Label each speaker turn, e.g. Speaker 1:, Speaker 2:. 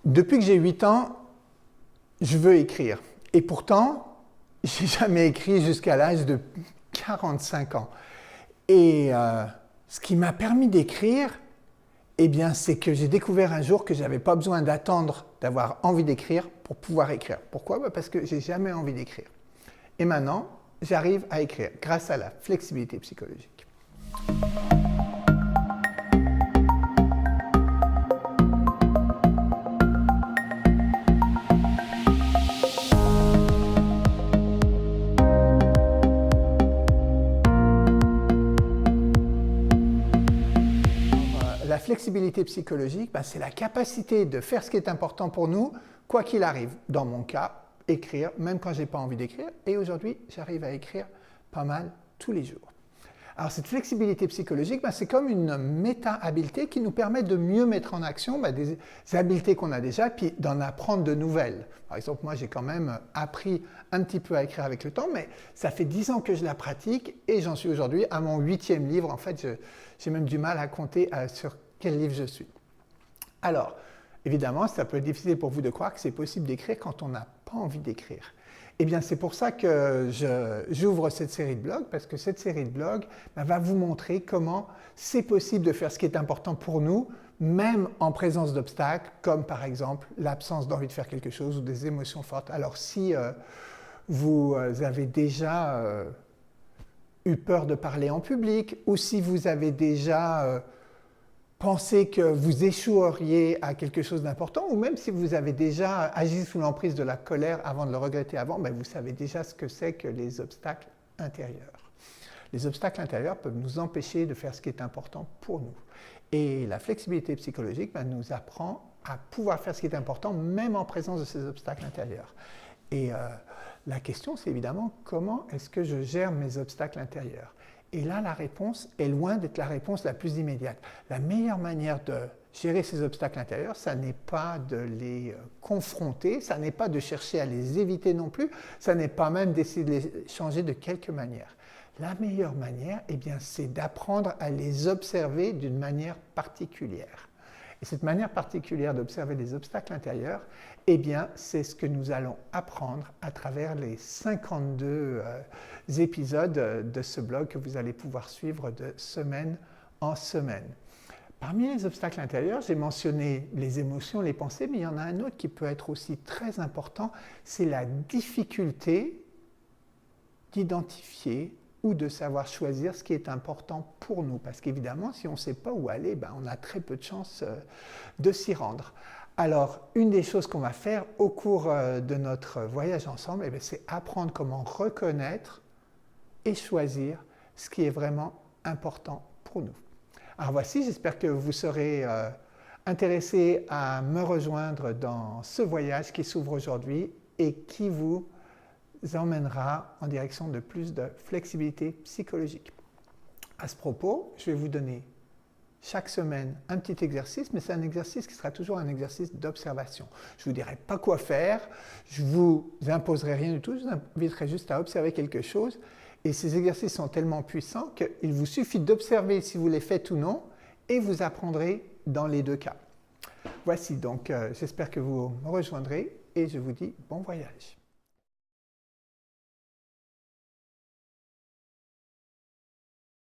Speaker 1: Depuis que j'ai 8 ans, je veux écrire. Et pourtant, j'ai jamais écrit jusqu'à l'âge de 45 ans. Et ce qui m'a permis d'écrire, eh bien, c'est que j'ai découvert un jour que je n'avais pas besoin d'attendre d'avoir envie d'écrire pour pouvoir écrire. Pourquoi? Parce que j'ai jamais envie d'écrire. Et maintenant, j'arrive à écrire grâce à la flexibilité psychologique. La flexibilité psychologique, c'est la capacité de faire ce qui est important pour nous, quoi qu'il arrive. Dans mon cas, écrire, même quand je n'ai pas envie d'écrire. Et aujourd'hui, j'arrive à écrire pas mal tous les jours. Alors cette flexibilité psychologique, c'est comme une méta-habileté qui nous permet de mieux mettre en action des habiletés qu'on a déjà, puis d'en apprendre de nouvelles. Par exemple, moi j'ai quand même appris un petit peu à écrire avec le temps, mais ça fait 10 ans que je la pratique et j'en suis aujourd'hui à mon 8e livre. En fait, j'ai même du mal à compter sur quel livre je suis. Alors, évidemment, ça peut être difficile pour vous de croire que c'est possible d'écrire quand on n'a pas envie d'écrire. Eh bien, c'est pour ça que j'ouvre cette série de blogs, parce que cette série de blogs va vous montrer comment c'est possible de faire ce qui est important pour nous, même en présence d'obstacles, comme par exemple l'absence d'envie de faire quelque chose ou des émotions fortes. Alors, si vous avez déjà eu peur de parler en public, ou si vous avez déjà pensez que vous échoueriez à quelque chose d'important, ou même si vous avez déjà agi sous l'emprise de la colère avant de le regretter avant, vous savez déjà ce que c'est que les obstacles intérieurs. Les obstacles intérieurs peuvent nous empêcher de faire ce qui est important pour nous. Et la flexibilité psychologique nous apprend à pouvoir faire ce qui est important, même en présence de ces obstacles intérieurs. Et la question, c'est évidemment comment est-ce que je gère mes obstacles intérieurs? Et là, la réponse est loin d'être la réponse la plus immédiate. La meilleure manière de gérer ces obstacles intérieurs, ça n'est pas de les confronter, ça n'est pas de chercher à les éviter non plus, ça n'est pas même d'essayer de les changer de quelque manière. La meilleure manière, c'est d'apprendre à les observer d'une manière particulière. Et cette manière particulière d'observer les obstacles intérieurs, c'est ce que nous allons apprendre à travers les 52 épisodes de ce blog que vous allez pouvoir suivre de semaine en semaine. Parmi les obstacles intérieurs, j'ai mentionné les émotions, les pensées, mais il y en a un autre qui peut être aussi très important, c'est la difficulté d'identifier ou de savoir choisir ce qui est important pour nous. Parce qu'évidemment, si on ne sait pas où aller, on a très peu de chances de s'y rendre. Alors, une des choses qu'on va faire au cours de notre voyage ensemble, c'est apprendre comment reconnaître et choisir ce qui est vraiment important pour nous. Alors voici, j'espère que vous serez intéressés à me rejoindre dans ce voyage qui s'ouvre aujourd'hui et qui vous emmènera en direction de plus de flexibilité psychologique. À ce propos, je vais vous donner chaque semaine un petit exercice, mais c'est un exercice qui sera toujours un exercice d'observation. Je ne vous dirai pas quoi faire, je ne vous imposerai rien du tout, je vous inviterai juste à observer quelque chose. Et ces exercices sont tellement puissants qu'il vous suffit d'observer si vous les faites ou non, et vous apprendrez dans les deux cas. Voici donc, j'espère que vous me rejoindrez, et je vous dis bon voyage.